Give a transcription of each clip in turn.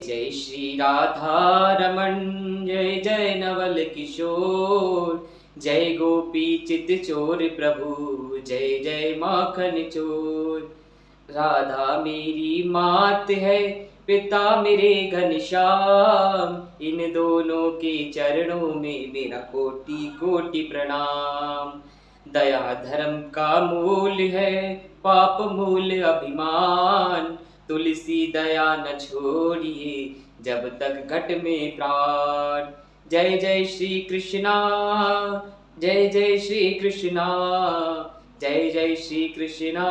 जय श्री राधा रमण, जय जय नवल किशोर, जय गोपी चित चोर प्रभु, जय जय माखन चोर। राधा मेरी मात है, पिता मेरे घनश्याम, इन दोनों के चरणों में मेरा कोटि कोटि प्रणाम। दया धर्म का मूल है, पाप मूल अभिमान, तुलसी दया न छोड़िए जब तक घट में प्राण। जय जय श्री कृष्णा, जय जय श्री कृष्णा, जय जय श्री कृष्णा,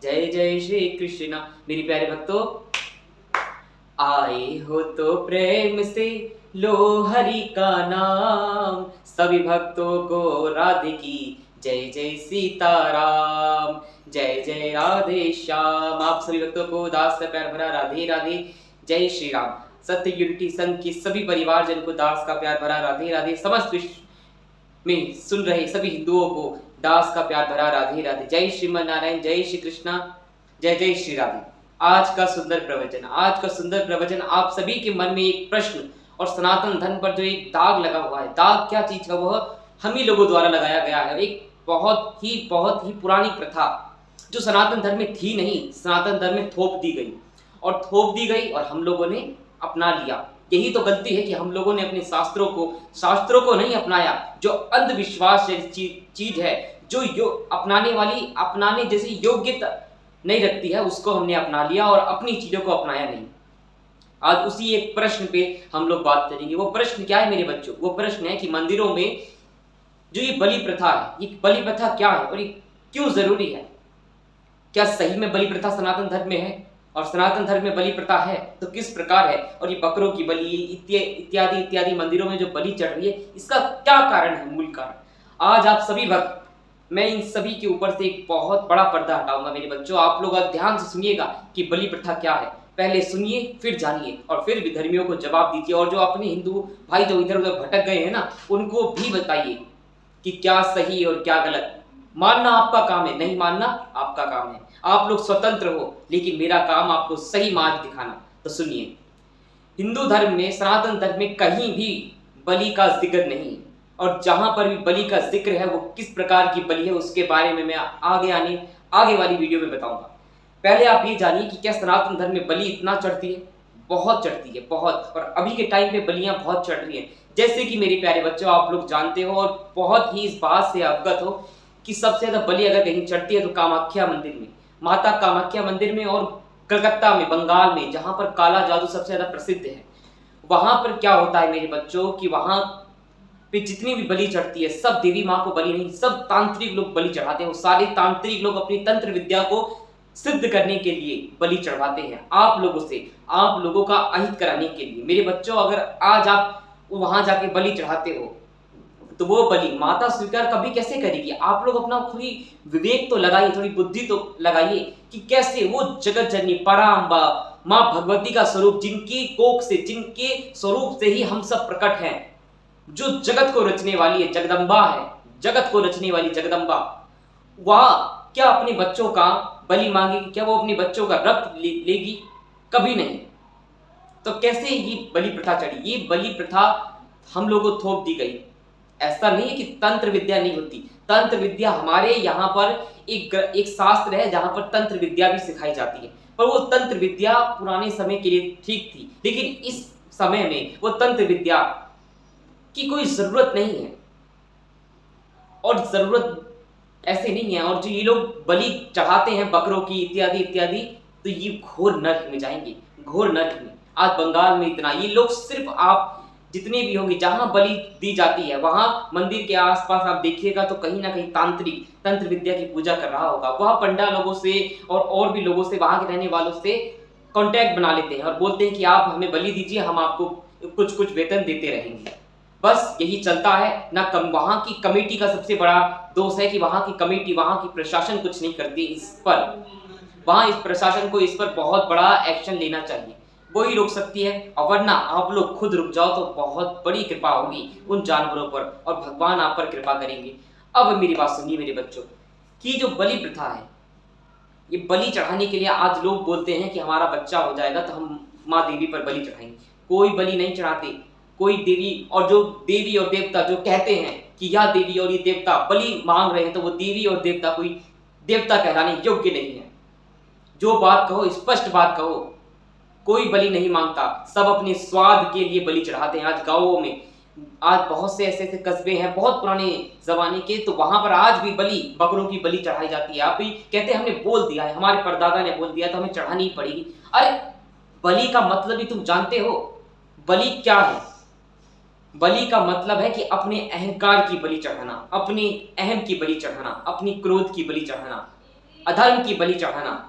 जय जय श्री कृष्णा। मेरी प्यारे भक्तों, आए हो तो प्रेम से लो हरि का नाम, सभी भक्तों को राधे की जय जय सीताराम, जय जय राधे श्याम। आप सभी भक्तों को दास का प्यार भरा राधे राधे, जय श्री राम। सत्य यूनिटी संघ के सभी परिवारजन को दास का प्यार भरा राधे राधे। समस्त विश्व में सुन रहे सभी हिंदुओं को दास का प्यार भरा राधे राधे। जय श्रीमन नारायण, जय श्री कृष्णा, जय जय श्री राधे। आज का सुंदर प्रवचन आप सभी के मन में एक प्रश्न और सनातन धर्म पर जो एक दाग लगा हुआ है, दाग क्या चीज का, वह हम ही लोगों द्वारा लगाया गया है। एक बहुत ही पुरानी प्रथा जो सनातन धर्म में थी नहीं, सनातन धर्म में थोप दी गई और हम लोगों ने अपना लिया। यही तो गलती है कि हम लोगों ने अपने शास्त्रों को नहीं अपनाया। जो अंधविश्वास चीज है, जो अपनाने जैसी योग्यता नहीं रखती है, उसको हमने अपना लिया और अपनी चीजों को अपनाया नहीं। आज उसी एक प्रश्न पे हम लोग बात करेंगे। वो प्रश्न क्या है मेरे बच्चों? वो प्रश्न है कि मंदिरों में जो ये बलि प्रथा है, ये बलि प्रथा क्या है और ये क्यों जरूरी है? क्या सही में बलि प्रथा सनातन धर्म में है? और सनातन धर्म में बलि प्रथा है तो किस प्रकार है? और ये बकरों की बलि इत्यादि मंदिरों में जो बलि चढ़ रही है, इसका क्या कारण है, मूल कारण? आज आप सभी भक्त, मैं इन सभी के ऊपर से एक बहुत बड़ा पर्दा हटाऊंगा मेरे बच्चों। आप लोग ध्यान से सुनिएगा कि बलि प्रथा क्या है। पहले सुनिए, फिर जानिए और फिर विधर्मियों को जवाब दीजिए। और जो अपने हिंदू भाई जो इधर उधर भटक गए हैं ना, उनको भी बताइए कि क्या सही और क्या गलत। मानना आपका काम है, नहीं मानना आपका काम है। आप लोग स्वतंत्र हो, लेकिन मेरा काम आपको सही मार्ग दिखाना। तो सुनिए, हिंदू धर्म में, सनातन धर्म में कहीं भी बलि का जिक्र नहीं है। और जहां पर भी बलि का जिक्र है, वो किस प्रकार की बलि है उसके बारे में मैं आगे वाली वीडियो में बताऊंगा। पहले आप ये जानिए कि क्या सनातन धर्म में बलि इतना चढ़ती है? बहुत चढ़ती है, बहुत। और अभी के टाइम पे बलियां बहुत चढ़ रही हैं। जैसे कि मेरे प्यारे बच्चों, आप लोग जानते हो और बहुत ही इस बात से अवगत हो कि सबसे ज्यादा बलि अगर कहीं चढ़ती है तो कामाख्या मंदिर में, माता कामाख्या मंदिर में, और कलकत्ता में, बंगाल में, जहां पर काला जादू सबसे ज्यादा प्रसिद्ध है। वहां पर क्या होता है मेरे बच्चों कि वहां पे जितनी भी बलि चढ़ती है, सब देवी माँ को बलि नहीं, सब तांत्रिक लोग बलि चढ़ाते हैं। वो सारे तांत्रिक लोग अपनी तंत्र विद्या को सिद्ध करने के लिए बलि चढ़ाते हैं, आप लोगों से, आप लोगों का अहित कराने के लिए। मेरे बच्चों, अगर आज आप वहां जाके बलि चढ़ाते हो तो वो बलि माता स्वीकार कभी कैसे करेगी? आप लोग अपना थोड़ी विवेक तो लगाइए, थोड़ी बुद्धि तो लगाइए कि कैसे वो जगत जननी पराम्बा माँ भगवती का स्वरूप, जिनकी कोख से, जिनके स्वरूप से ही हम सब प्रकट हैं, जो जगत को रचने वाली है, जगदम्बा है, जगत को रचने वाली जगदम्बा, वह क्या अपने बच्चों का बलि मांगेगी? क्या वो अपने बच्चों का रक्त लेगी? कभी नहीं। तो कैसे ये बलि प्रथा चढ़ी? ये बलि प्रथा हम लोगों को थोप दी गई। ऐसा नहीं है कि तंत्र विद्या नहीं होती। तंत्र विद्या हमारे यहाँ पर एक शास्त्र है जहां पर तंत्र विद्या भी सिखाई जाती है। पर वो तंत्र विद्या पुराने समय के लिए ठीक थी, लेकिन इस समय में वो तंत्र विद्या की कोई जरूरत नहीं है। और जरूरत ऐसे नहीं है। और जो ये लोग बलि चढ़ाते हैं बकरों की इत्यादि, तो ये घोर नरक में जाएंगे, घोर नरक में। आज बंगाल में इतना, ये लोग सिर्फ, आप जितने भी होंगे जहां बलि दी जाती है, वहां मंदिर के आसपास आप देखिएगा तो कहीं ना कहीं तांत्रिक तंत्र विद्या की पूजा कर रहा होगा। वह पंडा लोगों से और भी लोगों से, वहां के रहने वालों से कांटेक्ट बना लेते हैं और बोलते हैं कि आप हमें बलि दीजिए, हम आपको कुछ वेतन देते रहेंगे। बस यही चलता है ना। वहां की कमेटी का सबसे बड़ा दोष है कि वहां की कमेटी, वहां की प्रशासन कुछ नहीं करती इस पर। वहां इस प्रशासन को इस पर बहुत बड़ा एक्शन लेना चाहिए, वो ही रोक सकती है। और वरना आप लोग खुद रुक जाओ तो बहुत बड़ी कृपा होगी उन जानवरों पर, और भगवान आप पर कृपा करेंगे। अब मेरी बात सुनिए मेरे बच्चों, कि जो बलि प्रथा है, ये बलि चढ़ाने के लिए आज लोग बोलते हैं कि हमारा बच्चा हो जाएगा तो हम माँ देवी पर बलि चढ़ाएंगे। कोई बलि नहीं चढ़ाते। कोई देवी, और जो देवी और देवता जो कहते हैं कि यह देवी और ये देवता बलि मांग रहे हैं, तो वो देवी और देवता कोई देवता कहलाने योग्य नहीं है। जो बात कहो स्पष्ट बात कहो। कोई बलि नहीं मांगता, सब अपने स्वाद के लिए बलि चढ़ाते हैं। आज गांवों में, आज बहुत से ऐसे ऐसे कस्बे हैं बहुत पुराने जमाने के, तो वहां पर आज भी बलि, बकरों की बलि चढ़ाई जाती है। आप भी कहते हैं हमने बोल दिया है, हमारे परदादा ने बोल दिया तो हमें चढ़ानी ही पड़ेगी। अरे बलि का मतलब ही तुम जानते हो? बलि क्या है? बलि का मतलब है कि अपने अहंकार की बलि चढ़ाना, अपने अहम की बलि चढ़ाना, अपनी क्रोध की बलि चढ़ाना, अधर्म की बलि चढ़ाना,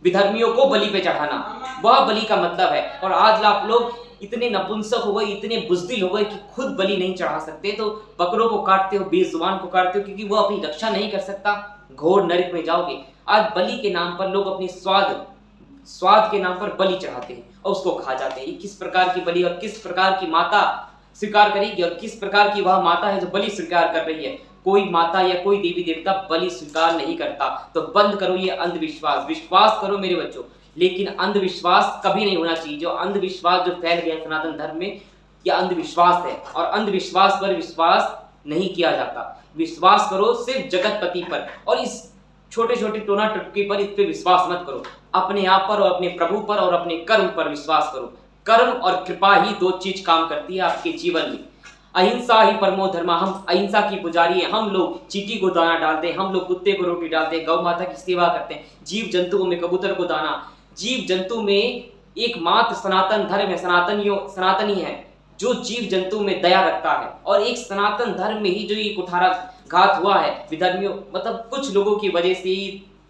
विधर्मियों को बलि पे चढ़ाना, वह बलि का मतलब है। और आज आप लोग इतने नपुंसक हो गए, इतने बुज़दिल हो गए कि खुद बलि नहीं चढ़ा सकते, तो बकरों को काटते हो, बेजुबान को काटते हो, क्योंकि वो अपनी रक्षा नहीं कर सकता। घोर नरक में जाओगे। आज बलि के नाम पर लोग अपनी स्वाद के नाम पर बलि चढ़ाते हैं और उसको खा जाते हैं। किस प्रकार की बलि और किस प्रकार की माता स्वीकार करेगी, और किस प्रकार की वह माता है जो बलि स्वीकार कर रही है? कोई माता या कोई देवी देवता बलि स्वीकार नहीं करता। तो बंद करो ये अंधविश्वास, विश्वास करो मेरे बच्चों, लेकिन अंधविश्वास कभी नहीं होना चाहिए। जो अंधविश्वास जो फैल गया सनातन धर्म में, यह अंधविश्वास है, और अंधविश्वास पर विश्वास नहीं किया जाता। विश्वास करो सिर्फ जगतपति पर, और इस छोटे छोटे टोना टटके पर इस पे विश्वास मत करो। अपने आप पर और अपने प्रभु पर और अपने कर्म पर विश्वास करो। कर्म और कृपा ही दो चीज काम करती है आपके जीवन में। अहिंसा ही परमो धर्म। हम अहिंसा की पुजारी हैं। हम लोग चींटी को दाना डालते हैं, हम लोग कुत्ते को रोटी डालते हैं, गौ माता की सेवा करते हैं, जीव जंतुओं में कबूतर को दाना। जीव जंतु में एकमात्र सनातन धर्म है, सनातनी है जो जीव जंतु में दया रखता है। और एक सनातन धर्म में ही जो ये कुठाराघात हुआ है विधर्मियों, मतलब कुछ लोगों की वजह से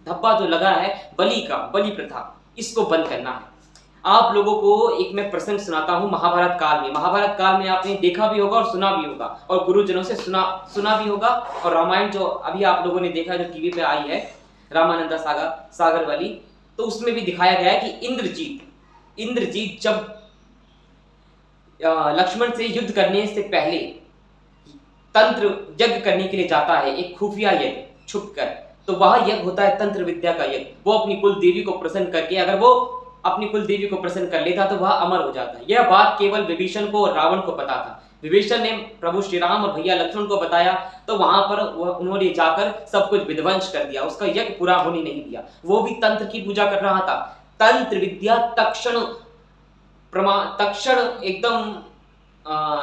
धब्बा जो लगा है बलि का, बलि प्रथा, इसको बंद करना है। आप लोगों को एक मैं प्रसंग सुनाता हूँ महाभारत काल में। महाभारत काल में आपने देखा भी होगा और सुना भी होगा, और गुरुजनों से सुना भी होगा। और रामायण जो अभी आप लोगों ने देखा, जो टीवी पे आई है, रामानंदा सागर वाली, तो उसमें भी दिखाया गया है कि इंद्रजीत जब लक्ष्मण से युद्ध करने से पहले तंत्र यज्ञ करने के लिए जाता है, एक खुफिया यज्ञ छुपकर, तो वह यज्ञ होता है तंत्र विद्या का यज्ञ। वो अपनी कुल देवी को प्रसन्न करके, अगर वो अपनी कुल देवी को प्रसन्न कर लेता तो वह अमर हो जाता। यह बात केवल विभीषण को और रावण को पता था। विभीषण ने प्रभु श्री राम और भैया लक्ष्मण को बताया, तो वहां पर उन्होंने जाकर सब कुछ विध्वंस कर दिया, उसका यज्ञ पूरा होने नहीं दिया। वो भी तंत्र की पूजा कर रहा था। तंत्र विद्या तक्षण एकदम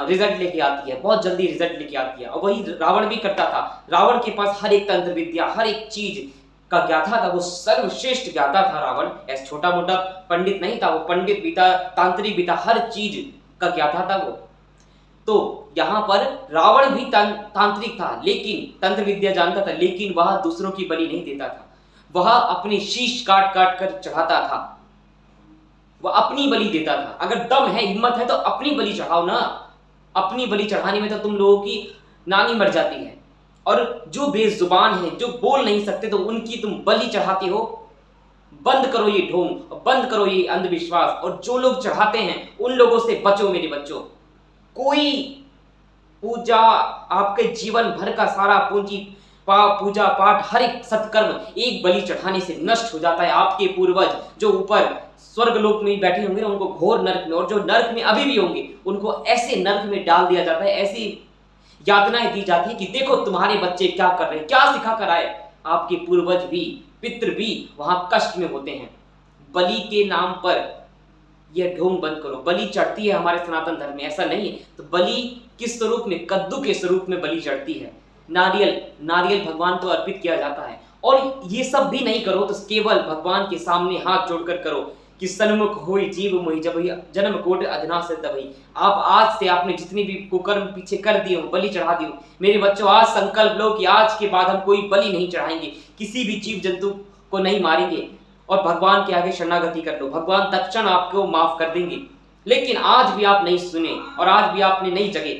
रिजल्ट लेके आती है, बहुत जल्दी रिजल्ट लेके आती है। और वही रावण भी करता था। रावण के पास हर एक तंत्र विद्या, हर एक चीज का ज्ञाता था, वो सर्वश्रेष्ठ ज्ञाता था रावण। ऐसा छोटा मोटा पंडित नहीं था, वो पंडित भी था, तांत्रिक भी था, हर चीज का ज्ञाता था वो। तो यहाँ पर रावण भी तांत्रिक था, लेकिन तंत्र विद्या जानता था, लेकिन वह दूसरों की बलि नहीं देता था। वह अपनी शीश काट काट कर चढ़ाता था, वह अपनी बलि देता था। अगर दम है, हिम्मत है, तो अपनी बलि चढ़ाओ ना। अपनी बलि चढ़ाने में तो तुम लोगों की नानी मर जाती है। और जो बेजुबान है, जो बोल नहीं सकते, तो उनकी तुम बलि चढ़ाते हो। बंद करो ये ढोंग, बंद करो ये अंधविश्वास, और जो लोग चढ़ाते हैं उन लोगों से बचो मेरे बच्चों। कोई पूजा, आपके जीवन भर का सारा पूजा पाठ, हर एक सत्कर्म एक बलि चढ़ाने से नष्ट हो जाता है। आपके पूर्वज जो ऊपर स्वर्गलोक में बैठे होंगे ना, उनको घोर नरक में, और जो नरक में अभी भी होंगे, उनको ऐसे नरक में डाल दिया जाता है, ऐसी यातनाएं दी जाती है कि देखो तुम्हारे बच्चे क्या कर रहे हैं, क्या सिखा कर आए। आपके पूर्वज भी, पितृ भी वहां कष्ट में होते हैं। बलि के नाम पर यह ढोंग बंद करो। बलि चढ़ती है हमारे सनातन धर्म में, ऐसा नहीं है। तो बलि किस स्वरूप में? कद्दू के स्वरूप में बलि चढ़ती है। नारियल भगवान को अर्पित किया जाता है। और ये सब भी नहीं करो तो केवल भगवान के सामने हाथ जोड़कर करो कि सन्मुख होई जीव मोहि, जब जन्म कोट अधना से तभी। आप आज से आपने जितनी भी कुकर्म पीछे कर दिए हो, बलि चढ़ा दिए हो, मेरे बच्चों आज संकल्प लो कि आज के बाद हम कोई बलि नहीं चढ़ाएंगे, किसी भी जीव जंतु को नहीं मारेंगे, और भगवान के आगे शरणागति कर लो। भगवान तत्क्षण आपको माफ कर देंगे। लेकिन आज भी आप नहीं सुने और आज भी आपने नहीं जगे,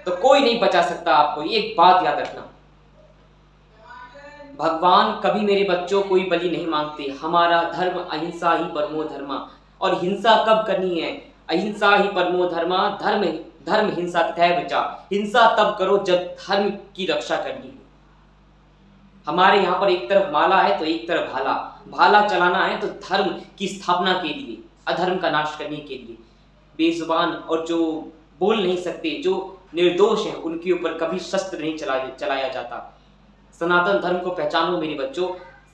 तो कोई नहीं बचा सकता आपको। एक बात याद रखना, भगवान कभी मेरे बच्चों कोई बलि नहीं मांगते। हमारा धर्म अहिंसा ही परमो धर्मा। और हिंसा कब करनी है? अहिंसा ही परमो धर्मा, धर्म हिंसा तथैव चा। हिंसा तब करो जब धर्म की रक्षा करनी हो। हमारे यहाँ पर एक तरफ माला है तो एक तरफ भाला चलाना है, तो धर्म की स्थापना के लिए। अधर्म का नाश करने के लिए। बेजुबान और जो बोल नहीं सकते, जो निर्दोष हैं, उनके ऊपर कभी शस्त्र नहीं चलाया जाता। सनातन धर्म को पहचानो मेरे बच्चों।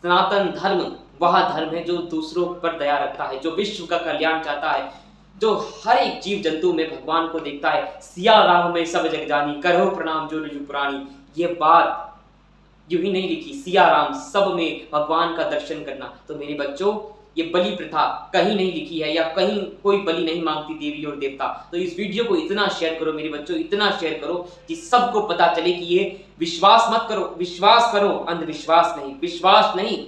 सनातन धर्म वह धर्म है जो दूसरों पर दया रखता है, जो विश्व का कल्याण चाहता है, जो हर एक जीव जंतु में भगवान को देखता है। सिया राम में सब जग जानी, करो प्रणाम जो निज पुरानी। ये बात यूं ही नहीं लिखी, सिया राम सब में भगवान का दर्शन करना। तो मेरे बच्चों, ये बलि प्रथा कहीं नहीं लिखी है, या कहीं कोई बलि नहीं मांगती देवी और देवता। तो इस वीडियो को इतना शेयर करो मेरे बच्चों, इतना शेयर करो कि सबको पता चले कि ये विश्वास मत करो, विश्वास करो, अंधविश्वास नहीं। विश्वास नहीं,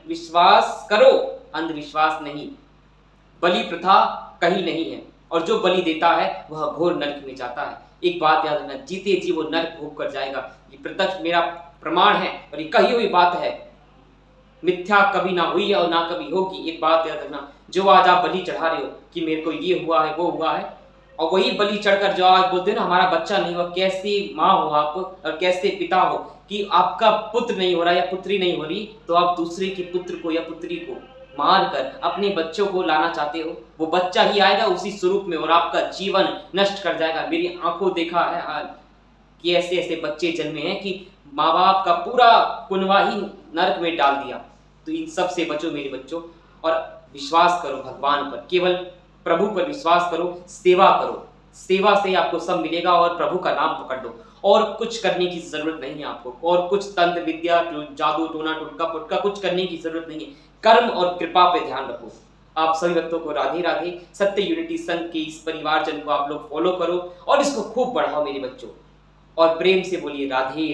विश्वास करो, अंधविश्वास नहीं। बलि प्रथा कहीं नहीं है, और जो बलि देता है वह घोर नरक में जाता है। एक बात याद रखना, जीते जी वो नरक भोग कर जाएगा। ये प्रत्यक्ष मेरा प्रमाण है, और ये कही हुई बात है, मिथ्या कभी ना हुई है और ना कभी होगी। एक बात याद रखना, जो आज आप बलि चढ़ा रहे हो कि मेरे को ये हुआ है, वो हुआ है, और वही बलि चढ़कर जो आज बोलते हैं ना हमारा बच्चा नहीं हुआ, कैसी माँ हो आप और कैसे पिता हो कि आपका पुत्र नहीं हो रहा या पुत्री नहीं हो रही, तो आप दूसरे के पुत्र को या पुत्री को मार कर अपने बच्चों को लाना चाहते हो। वो बच्चा ही आएगा उसी स्वरूप में और आपका जीवन नष्ट कर जाएगा। मेरी आंखों देखा है हाल कि ऐसे ऐसे बच्चे जन्मे हैं कि माँ बाप का पूरा कुनवा ही नरक में डाल दिया। तो इन सब से बचो मेरे बच्चों, और विश्वास करो भगवान पर, केवल प्रभु पर विश्वास करो, सेवा करो। सेवा से आपको सब मिलेगा, और प्रभु का नाम पकड़ लो। और कुछ करने की जरूरत नहीं है आपको, और कुछ तंत्र विद्या, जादू टोना टुटका पुटका कुछ करने की जरूरत नहीं है। कर्म और कृपा पे ध्यान रखो। आप सभी भक्तों को राधे राधे। सत्य यूनिटी संघ के इस परिवारजन को आप लोग फॉलो करो और इसको खूब बढ़ाओ मेरे बच्चों, और प्रेम से बोलिए राधे।